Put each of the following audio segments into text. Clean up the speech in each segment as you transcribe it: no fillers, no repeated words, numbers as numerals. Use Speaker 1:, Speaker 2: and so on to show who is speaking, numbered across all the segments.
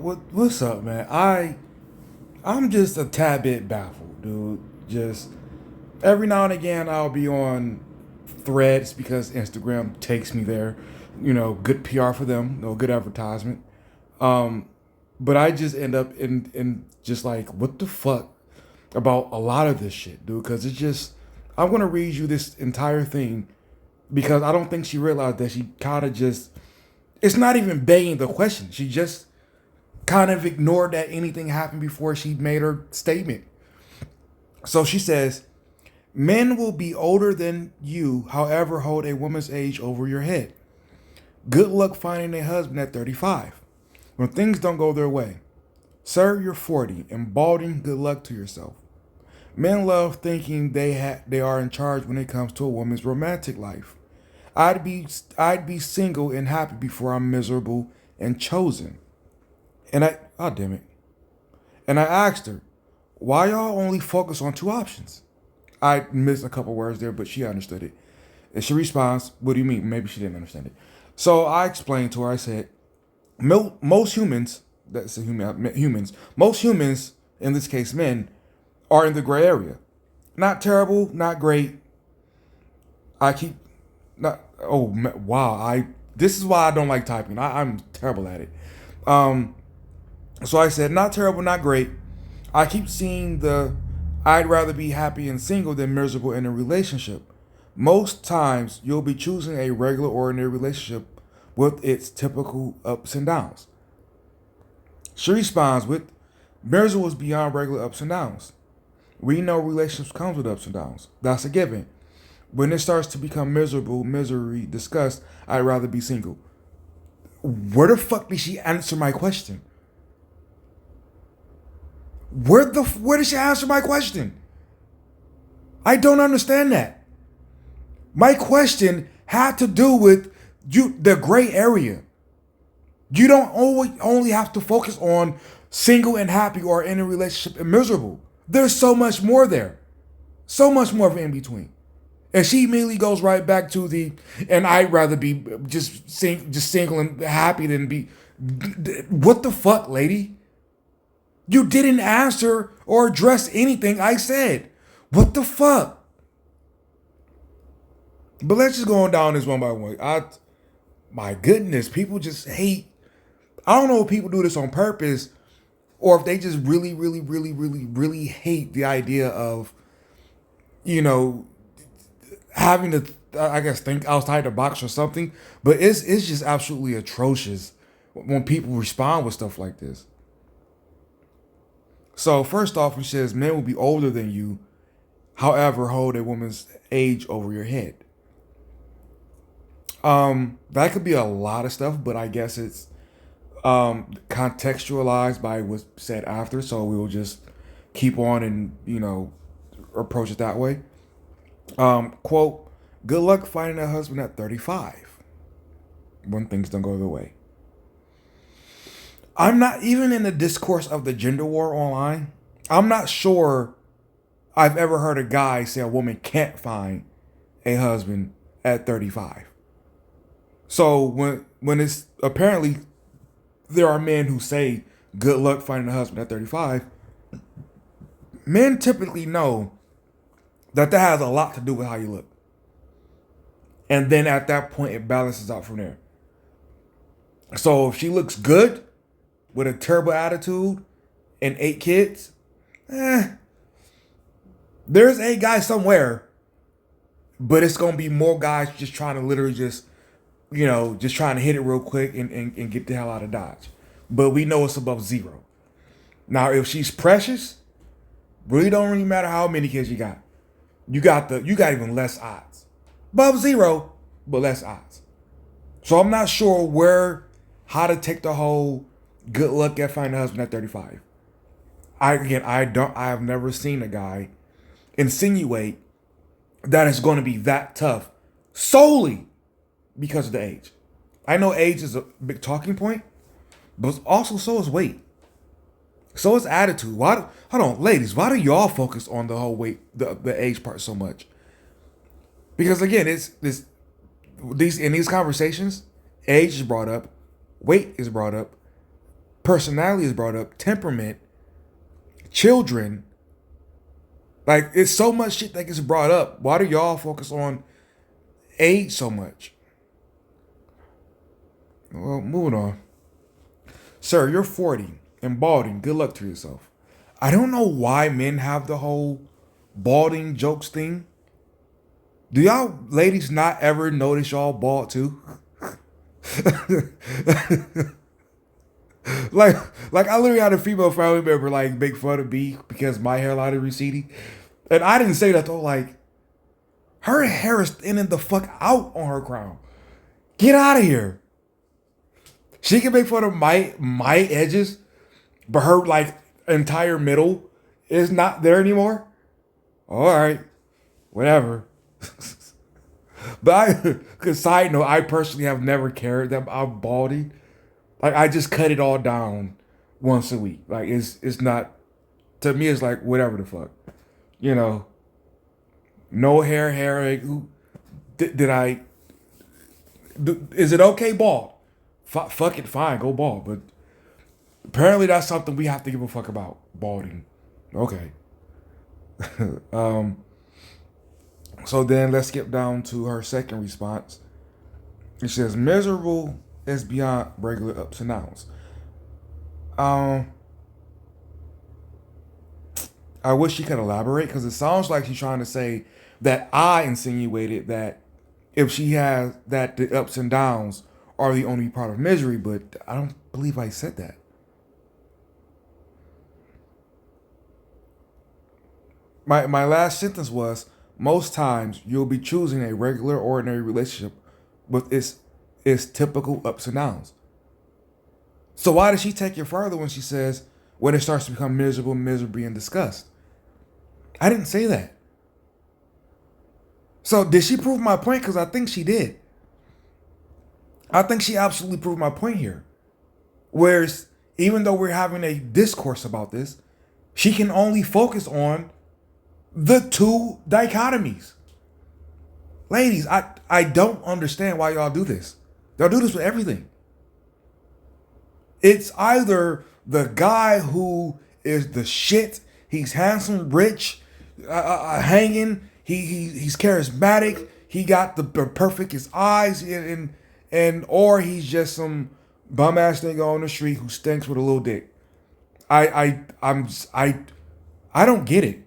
Speaker 1: What's up, man? I'm just a tad bit baffled, dude. Just every now and again, I'll be on Threads because Instagram takes me there. Good PR for them, good advertisement. Um, but I just end up in just like, what the fuck about a lot of this shit, dude? Because it's just, I'm gonna read you this entire thing because I don't think she realized that she kind of just, it's not even begging the question. She just kind of ignored that anything happened before she made her statement. So she says, men will be older than you, however, hold a woman's age over your head. Good luck finding a husband at 35 when things don't go their way. Sir, you're 40 and balding, good luck to yourself. Men love thinking they are in charge when it comes to a woman's romantic life. I'd be single and happy before I'm miserable and chosen. Oh damn it. And I asked her, why y'all only focus on two options? I missed a couple words there, but she understood it. And she responds, what do you mean? Maybe she didn't understand it. So I explained to her, I said, most humans, most humans, in this case men, are in the gray area. Not terrible, not great. I keep, not, oh, wow. This is why I don't like typing. I'm terrible at it. Um, So I said, not terrible, not great. I keep seeing the I'd rather be happy and single than miserable in a relationship. Most times, you'll be choosing a regular, ordinary relationship with its typical ups and downs. She responds with, miserable is beyond regular ups and downs. We know relationships comes with ups and downs. That's a given. When it starts to become miserable, misery, disgust, I'd rather be single. Where the fuck did she answer my question? Where did she answer my question? I don't understand that. My question had to do with the gray area. You don't always only have to focus on single and happy or in a relationship and miserable. There's so much more there. So much more of in between. And she immediately goes right back to and I'd rather be just single and happy than be. What the fuck, lady? You didn't answer or address anything I said. What the fuck? But let's just go on down this one by one. My goodness, people just hate. I don't know if people do this on purpose or if they just really, really, really, really, really hate the idea of, you know, having to, I guess, think outside the box or something. But it's just absolutely atrocious when people respond with stuff like this. So first off, he says men will be older than you, however, hold a woman's age over your head. That could be a lot of stuff, but I guess it's contextualized by what's said after. So we will just keep on and approach it that way. Quote: Good luck finding a husband at 35 when things don't go their way. I'm not even in the discourse of the gender war online. I'm not sure I've ever heard a guy say a woman can't find a husband at 35. So when it's apparently there are men who say good luck finding a husband at 35, men typically know that has a lot to do with how you look. And then at that point it balances out from there. So if she looks good with a terrible attitude and 8 kids, there's a guy somewhere, but it's gonna be more guys just trying to literally just trying to hit it real quick and get the hell out of Dodge. But we know it's above zero. Now, if she's precious, don't really matter how many kids you got. You got even less odds. Above zero, but less odds. So I'm not sure how to take the whole good luck at finding a husband at 35. I have never seen a guy insinuate that it's going to be that tough solely because of the age. I know age is a big talking point, but also so is weight. So is attitude. Hold on, ladies, why do y'all focus on the whole weight, the age part so much? Because again, it's these conversations, age is brought up, weight is brought up, personality is brought up, temperament, children. Like, it's so much shit that gets brought up. Why do y'all focus on age so much? Well, moving on. Sir, you're 40 and balding. Good luck to yourself. I don't know why men have the whole balding jokes thing. Do y'all ladies not ever notice y'all bald too? like, like I literally had a female family member like make fun of me because my hairline is receding, and I didn't say that though. Like, her hair is thinning the fuck out on her crown. Get out of here. She can make fun of my edges, but her like entire middle is not there anymore. All right, whatever. But cause side note, I personally have never cared that I'm balding. Like, I just cut it all down once a week. Like, it's not, to me. It's like whatever the fuck, you know. No hair. Like, did I? Is it okay bald? Fuck it, fine, go bald. But apparently that's something we have to give a fuck about. Balding. Okay. So then let's skip down to her second response. It says, miserable is beyond regular ups and downs. I wish she could elaborate, because it sounds like she's trying to say that I insinuated that if she has that, the ups and downs are the only part of misery, but I don't believe I said that. My last sentence was, most times you'll be choosing a regular, ordinary relationship with its typical ups and downs. So why does she take it further when she says, when it starts to become miserable, misery, and disgust? I didn't say that. So did she prove my point? Because I think she did. I think she absolutely proved my point here. Whereas, even though we're having a discourse about this, she can only focus on the two dichotomies. Ladies, I don't understand why y'all do this. Y'all do this with everything. It's either the guy who is the shit, he's handsome, rich, hanging, he's charismatic, he got the perfectest eyes, and or he's just some bum ass nigga on the street who stinks with a little dick. I don't get it.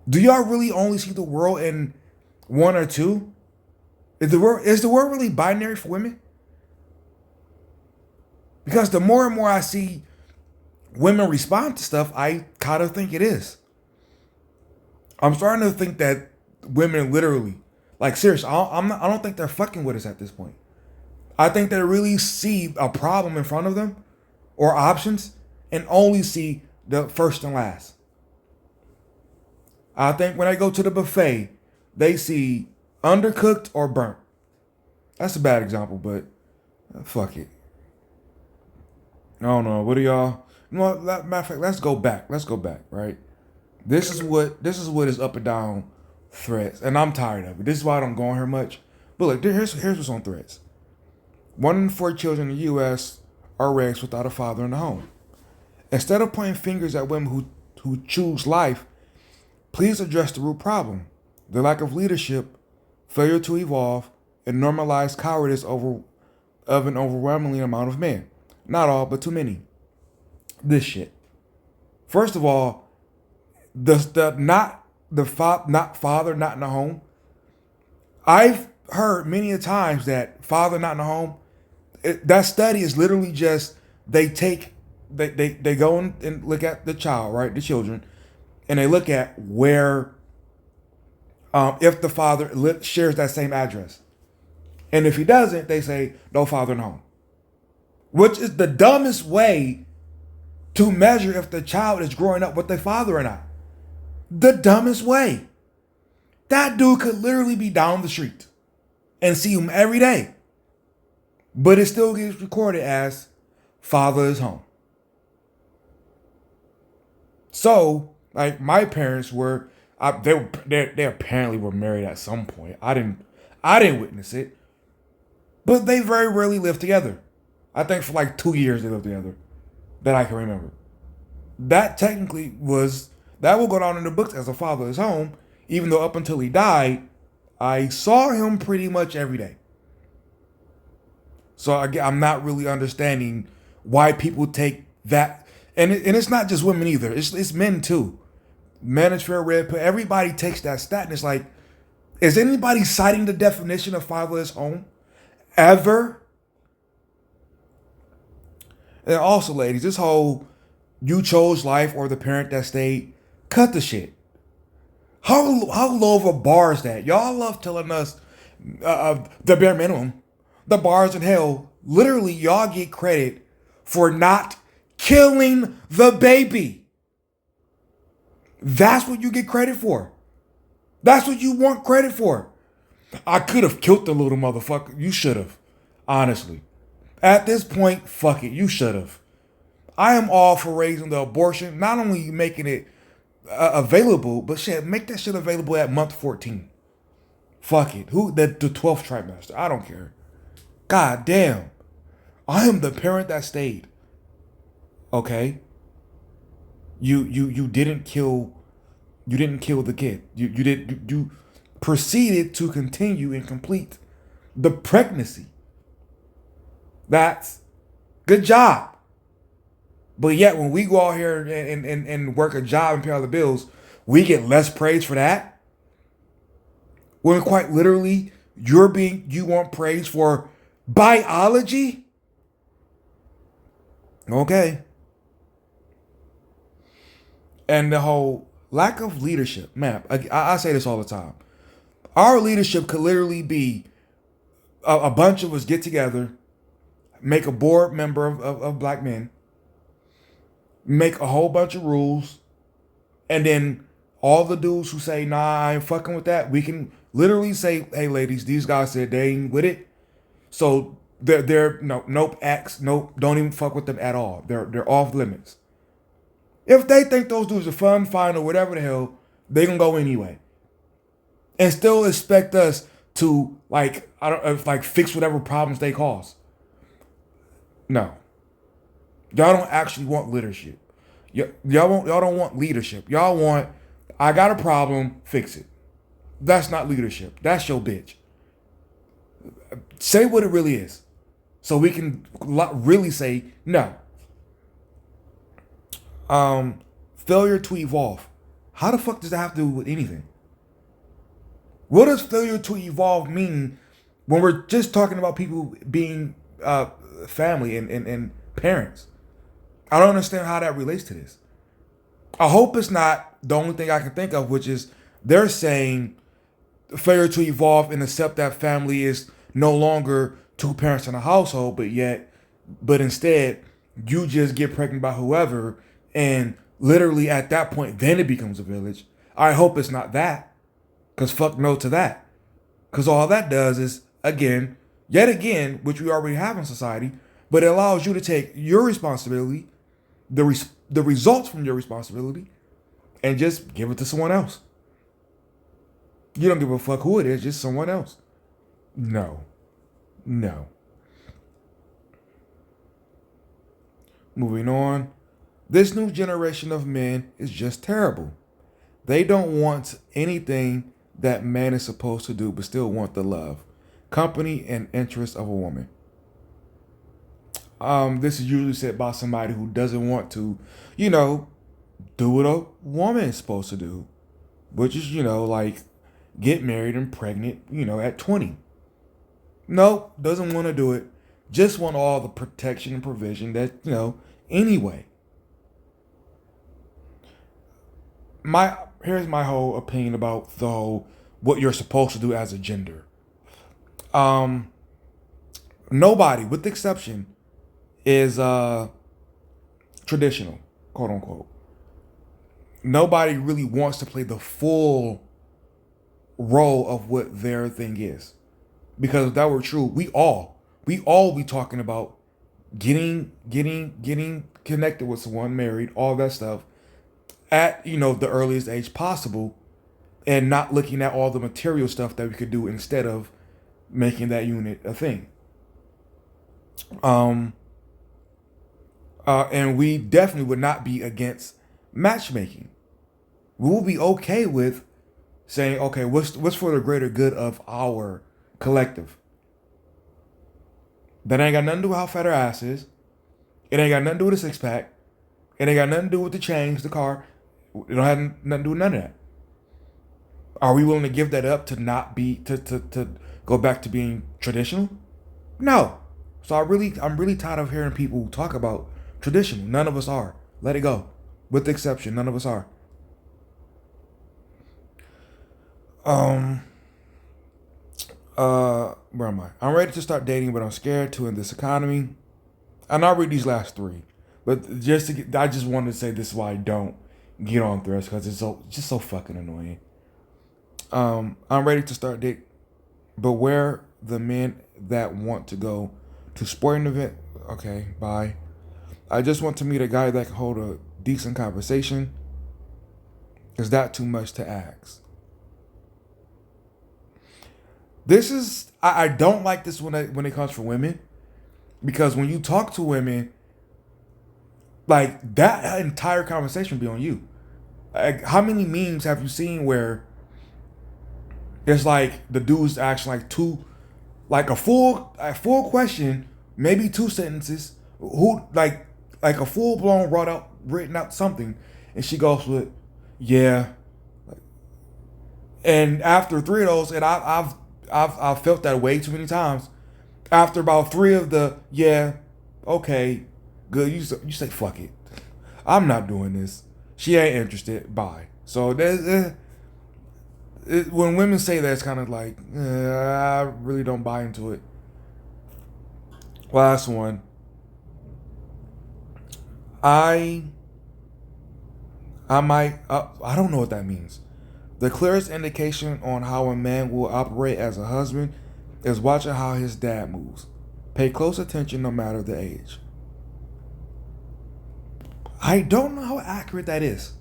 Speaker 1: Do y'all really only see the world in one or two? Is the world really binary for women? Because the more and more I see women respond to stuff, I kind of think it is. I'm starting to think that women literally, like, seriously, I don't think they're fucking with us at this point. I think they really see a problem in front of them or options and only see the first and last. I think when I go to the buffet, they see undercooked or burnt. That's a bad example, but fuck it. I don't know. What do y'all? Matter of fact, let's go back. Right. This is what is up and down Threads, and I'm tired of it. This is why I don't go on here much. But look, here's what's on Threads. 1 in 4 children in the U.S. are raised without a father in the home. Instead of pointing fingers at women who choose life, please address the root problem: the lack of leadership, failure to evolve, and normalize cowardice of an overwhelming amount of men. Not all, but too many. This shit. First of all, not father not in the home. I've heard many a times that father not in the home. That study is literally just they go and look at the child, right, the children, and they look at where if the father shares that same address, and if he doesn't, they say no father in the home, which is the dumbest way to measure if the child is growing up with their father or not. The dumbest way. That dude could literally be down the street and see him every day, but it still gets recorded as father is home. So, like, my parents were, they apparently were married at some point. I didn't witness it, but they very rarely lived together. I think for like 2 years they lived together that I can remember. That technically was, that will go down in the books as a fatherless home, even though up until he died, I saw him pretty much every day. So I'm not really understanding why people take that, and it's not just women either. It's men too. Manosphere, red pill. Everybody takes that stat, and it's like, is anybody citing the definition of fatherless home ever? And also, ladies, this whole you chose life or the parent that stayed, cut the shit. How low of a bar is that? Y'all love telling us the bare minimum. The bars in hell. Literally, y'all get credit for not killing the baby. That's what you get credit for. That's what you want credit for. I could have killed the little motherfucker. You should have. Honestly. At this point, fuck it. You should have. I am all for raising the abortion. Not only making it available, but shit, make that shit available at month 14. Fuck it. Who the 12th trimester? I don't care. God damn. I am the parent that stayed. Okay? You didn't kill the kid. You proceeded to continue and complete the pregnancy. That's good job. But yet when we go out here and work a job and pay all the bills, we get less praise for that. When quite literally you want praise for biology? Okay. And the whole lack of leadership, man, I say this all the time. Our leadership could literally be a bunch of us get together, make a board member of black men, make a whole bunch of rules, and then all the dudes who say, nah, I ain't fucking with that, we can literally say, hey, ladies, these guys said they ain't with it. So nope, X, nope, don't even fuck with them at all. They're off limits. If they think those dudes are fun, fine, or whatever the hell, they gonna go anyway. And still expect us to fix whatever problems they cause. No. Y'all don't actually want leadership. Y'all don't want leadership. Y'all want, I got a problem, fix it. That's not leadership. That's your bitch. Say what it really is. So we can really say no. Failure to evolve. How the fuck does that have to do with anything? What does failure to evolve mean when we're just talking about people being family and parents? I don't understand how that relates to this. I hope it's not the only thing I can think of, which is they're saying failure to evolve and accept that family is no longer two parents in a household, but instead you just get pregnant by whoever, and literally at that point then it becomes a village. I hope it's not that, because fuck no to that. Because all that does is, yet again, which we already have in society, but it allows you to take your responsibility, the results from your responsibility, and just give it to someone else. You don't give a fuck who it is, just someone else. No. Moving on. This new generation of men is just terrible. They don't want anything that man is supposed to do, but still want the love, company, and interest of a woman. This is usually said by somebody who doesn't want to, do what a woman is supposed to do, which is, like get married and pregnant, at 20. Nope, doesn't want to do it. Just want all the protection and provision that, anyway. Here's my whole opinion about what you're supposed to do as a gender. Nobody, with the exception, is traditional, quote unquote. Nobody really wants to play the full role of what their thing is. Because if that were true, we all be talking about getting connected with someone, married, all that stuff at, the earliest age possible, and not looking at all the material stuff that we could do instead of making that unit a thing. And we definitely would not be against matchmaking. We will be okay with saying, okay, what's for the greater good of our collective. That ain't got nothing to do with how fat her ass is. It ain't got nothing to do with the six pack. It ain't got nothing to do with the chains, the car. It don't have nothing to do with none of that. Are we willing to give that up to not be to go back to being traditional? No. So I'm really tired of hearing people talk about traditional. None of us are. Let it go. With the exception, none of us are. Um where am I? I'm ready to start dating, but I'm scared to in this economy. And I'll read these last three. But I just wanted to say this is why I don't get on Threads, because it's just so fucking annoying. I'm ready to start dating, but where the men that want to go to sporting event? Okay, bye. I just want to meet a guy that can hold a decent conversation. Is that too much to ask? This is I don't like this when it comes from women, because when you talk to women, like that entire conversation be on you. Like, how many memes have you seen where it's like the dude's actually like a full question, maybe two sentences, who like a full blown written out something, and she goes with, yeah. And after three of those, and I've felt that way too many times. After about three of the yeah, okay, good, you say fuck it, I'm not doing this. She ain't interested. Bye. So when women say that, it's kind of like I really don't buy into it. Last one. I I don't know what that means. The clearest indication on how a man will operate as a husband is watching how his dad moves. Pay close attention no matter the age. I don't know how accurate that is.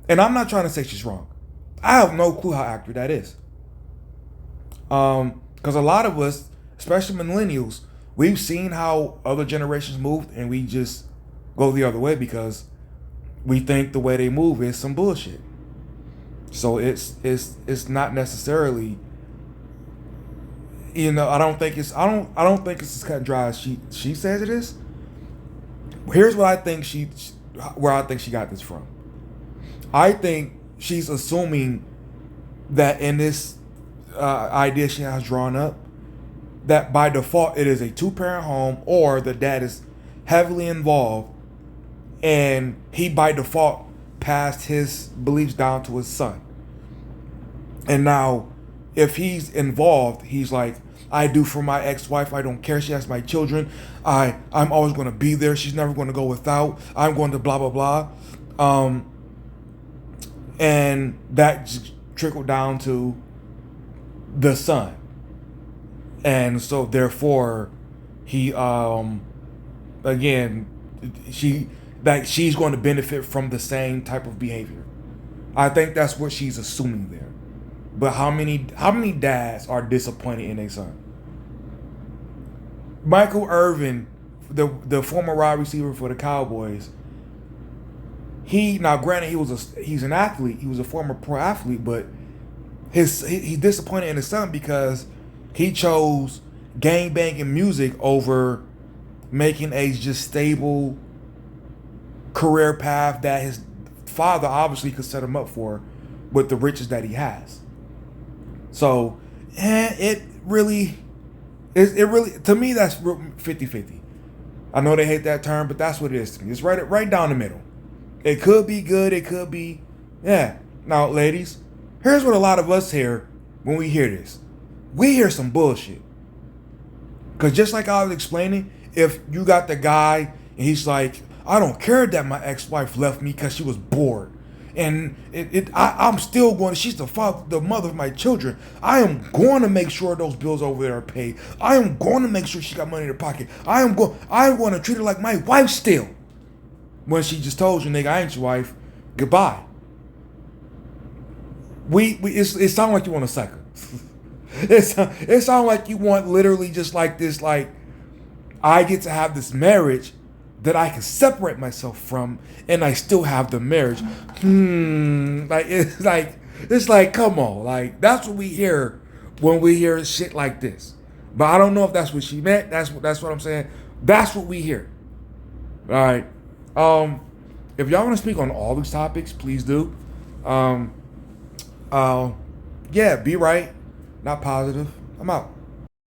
Speaker 1: And I'm not trying to say she's wrong. I have no clue how accurate that is. Because a lot of us, especially millennials, we've seen how other generations moved, and we just go the other way because we think the way they move is some bullshit. So it's not necessarily, I don't think it's as cut and dry as she says it is. Here's what I think where I think she got this from. I think she's assuming that in this idea she has drawn up, that by default it is a two-parent home, or the dad is heavily involved, and he by default passed his beliefs down to his son. And now, if he's involved, he's like, I do for my ex-wife. I don't care. She has my children. I'm always going to be there. She's never going to go without. I'm going to blah, blah, blah. And that just trickled down to the son. And so therefore, he, again, she's going to benefit from the same type of behavior. I think that's what she's assuming there. But how many dads are disappointed in their son? Michael Irvin, the former wide receiver for the Cowboys, granted he's an athlete, he was a former pro athlete, but he's disappointed in his son because he chose gang banging music over making a just stable career path that his father obviously could set him up for with the riches that he has. So, it really, to me, that's 50-50. I know they hate that term, but that's what it is to me. It's right down the middle. It could be good, it could be, yeah. Now, ladies, here's what a lot of us hear when we hear this. We hear some bullshit. Because just like I was explaining, if you got the guy and he's like, I don't care that my ex-wife left me because she was bored. And I'm still going. She's the mother of my children. I am going to make sure those bills over there are paid. I am going to make sure she got money in her pocket. I'm going to treat her like my wife still. When she just told you, nigga, I ain't your wife. Goodbye. It sounds like you want to suck her. It sounds like you want literally just like this. Like, I get to have this marriage, that I can separate myself from and I still have the marriage. Like it's like come on, like that's what we hear when we hear shit like this. But I don't know if that's what she meant. That's what I'm saying. That's what we hear. All right. If y'all want to speak on all these topics, please do. Um, yeah, be right, not positive. I'm out.